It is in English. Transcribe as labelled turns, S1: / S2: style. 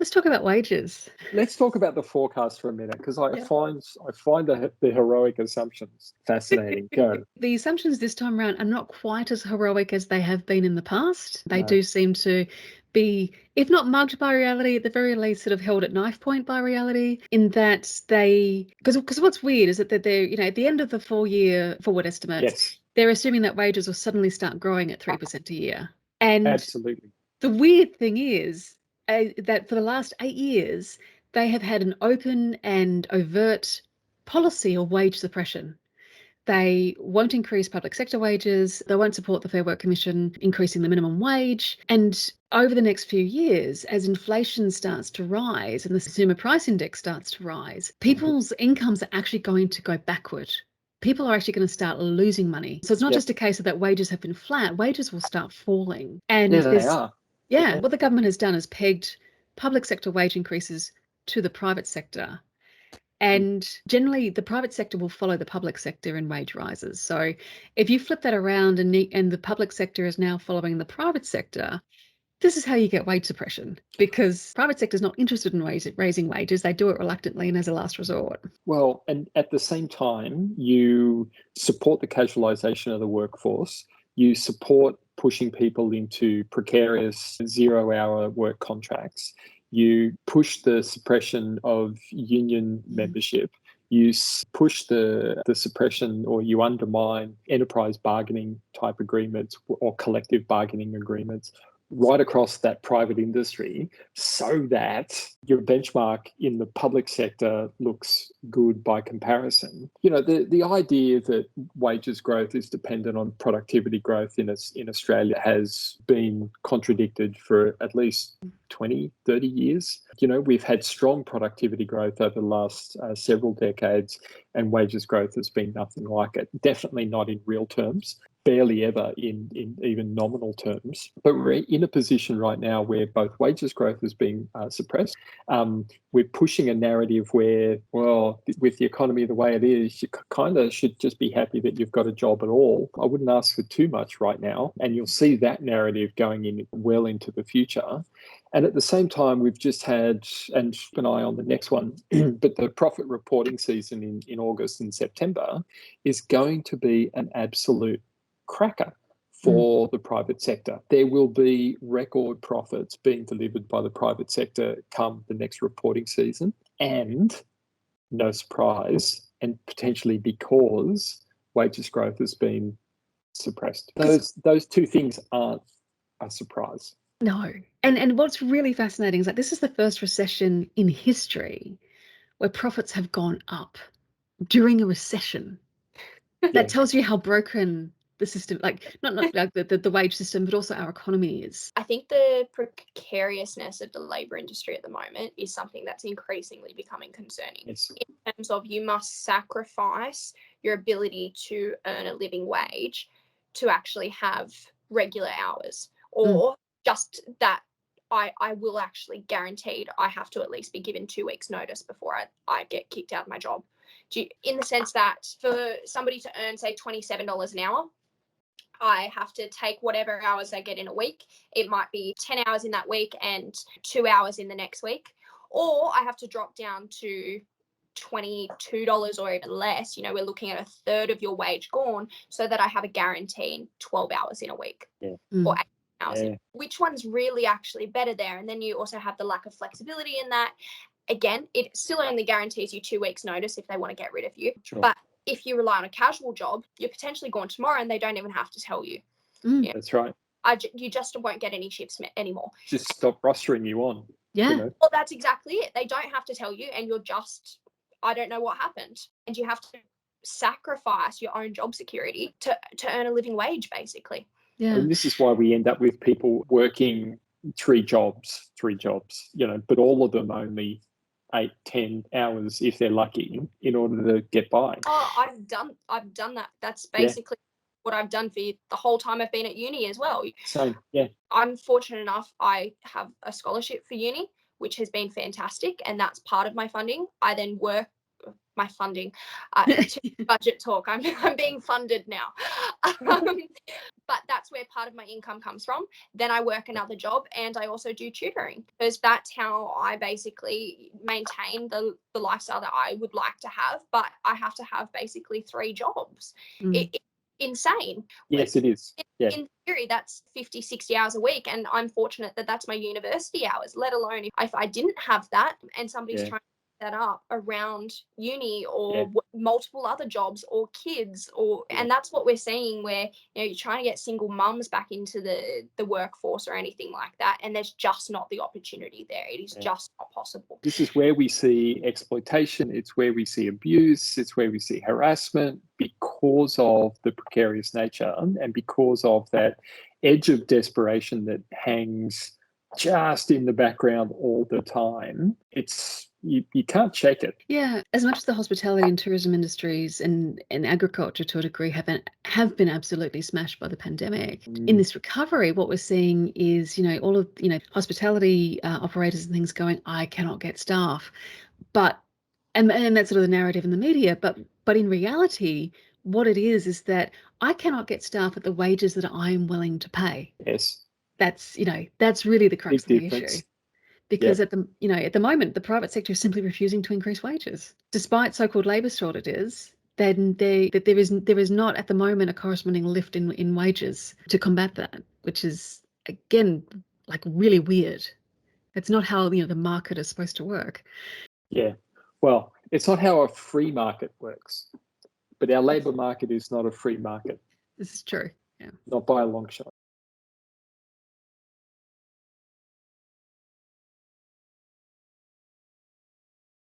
S1: Let's talk about wages.
S2: Let's talk about the forecast for a minute, because I
S1: Yeah.
S2: find the heroic assumptions fascinating. Go.
S1: The assumptions this time around are not quite as heroic as they have been in the past. They
S2: No.
S1: do seem to be, if not mugged by reality, at the very least sort of held at knife point by reality, in that because what's weird is that they're, at the end of the 4-year forward estimates,
S2: Yes,
S1: they're assuming that wages will suddenly start growing at 3% a year. And
S2: absolutely.
S1: the weird thing is that for the last 8 years, they have had an open and overt policy of wage suppression. They won't increase public sector wages. They won't support the Fair Work Commission increasing the minimum wage. And over the next few years, as inflation starts to rise and the consumer price index starts to rise, people's incomes are actually going to go backward. People are actually going to start losing money. So it's not just a case of that wages have been flat, wages will start falling. And
S2: Yeah, they are.
S1: yeah, what the government has done is pegged public sector wage increases to the private sector. And generally, the private sector will follow the public sector in wage rises. So if you flip that around and the public sector is now following the private sector, this is how you get wage suppression, because private sector is not interested in raising wages. They do it reluctantly and as a last resort.
S2: Well, and at the same time, you support the casualisation of the workforce. You support pushing people into precarious 0-hour work contracts. You push the suppression of union membership. You push the suppression, or you undermine enterprise bargaining type agreements or collective bargaining agreements right across that private industry, so that your benchmark in the public sector looks good by comparison. The idea that wages growth is dependent on productivity growth in Australia has been contradicted for at least 20, 30 years. We've had strong productivity growth over the last several decades, and wages growth has been nothing like it. Definitely not in real terms. Barely ever in even nominal terms. But we're in a position right now where both wages growth is being suppressed. We're pushing a narrative where, well, with the economy the way it is, you kind of should just be happy that you've got a job at all. I wouldn't ask for too much right now. And you'll see that narrative going in well into the future. And at the same time, we've just had, and keep an eye on the next one, but the profit reporting season in August and September is going to be an absolute cracker for the private sector. There will be record profits being delivered by the private sector come the next reporting season, and no surprise, and potentially because wages growth has been suppressed. Those two things aren't a surprise.
S1: No. And what's really fascinating is that this is the first recession in history where profits have gone up during a recession. That tells you how broken the system, like not like the wage system, but also our economy is.
S3: I think the precariousness of the labour industry at the moment is something that's increasingly becoming concerning.
S2: Yes.
S3: In terms of, you must sacrifice your ability to earn a living wage to actually have regular hours, or just that I will actually guaranteed I have to at least be given 2 weeks notice before I get kicked out of my job. In the sense that for somebody to earn, say, $27 an hour, I have to take whatever hours I get in a week. It might be 10 hours in that week and 2 hours in the next week. Or I have to drop down to $22 or even less. We're looking at a third of your wage gone, so that I have a guaranteed 12 hours in a week or 8 hours. Which one's really actually better there? And then you also have the lack of flexibility in that. Again, it still only guarantees you 2 weeks notice if they want to get rid of you.
S2: Sure.
S3: But if you rely on a casual job, you're potentially gone tomorrow and they don't even have to tell you.
S2: That's right.
S3: You just won't get any shifts anymore.
S2: Just stop rostering you on.
S1: Yeah.
S3: Well, that's exactly it. They don't have to tell you, and you're just, I don't know what happened. And you have to sacrifice your own job security to earn a living wage, basically.
S1: Yeah.
S2: And this is why we end up with people working three jobs, but all of them only 8-10 hours if they're lucky, in order to get by.
S3: I've done that. That's basically what I've done for the whole time I've been at uni as well.
S2: Same. Yeah.
S3: I'm fortunate enough I have a scholarship for uni, which has been fantastic, and that's part of my funding. I then work my funding to budget talk. I'm being funded now. But that's where part of my income comes from. Then I work another job and I also do tutoring, because that's how I basically maintain the lifestyle that I would like to have. But I have to have basically 3 jobs. It's insane.
S2: Yes, it is. Yeah.
S3: In theory, that's 50, 60 hours a week. And I'm fortunate that that's my university hours, let alone if I didn't have that and somebody's trying that up around uni or multiple other jobs or kids, or and that's what we're seeing, where you're trying to get single mums back into the workforce or anything like that, and there's just not the opportunity there. It is just not possible.
S2: This is where we see exploitation, it's where we see abuse, it's where we see harassment, because of the precarious nature and because of that edge of desperation that hangs just in the background all the time. It's you can't check it.
S1: Yeah, as much as the hospitality and tourism industries and agriculture to a degree have been absolutely smashed by the pandemic. In this recovery, what we're seeing is, all of, hospitality operators and things going, I cannot get staff. But, and that's sort of the narrative in the media, but in reality, what it is that I cannot get staff at the wages that I am willing to pay.
S2: Yes.
S1: That's, that's really the crux of the
S2: difference.
S1: issue. Because at the moment, the private sector is simply refusing to increase wages, despite so-called labour shortages. Then there is not at the moment a corresponding lift in wages to combat that, which is again like really weird. It's not how the market is supposed to work.
S2: Yeah, well, it's not how a free market works, but our labour market is not a free market.
S1: This is true. Yeah,
S2: not by a long shot.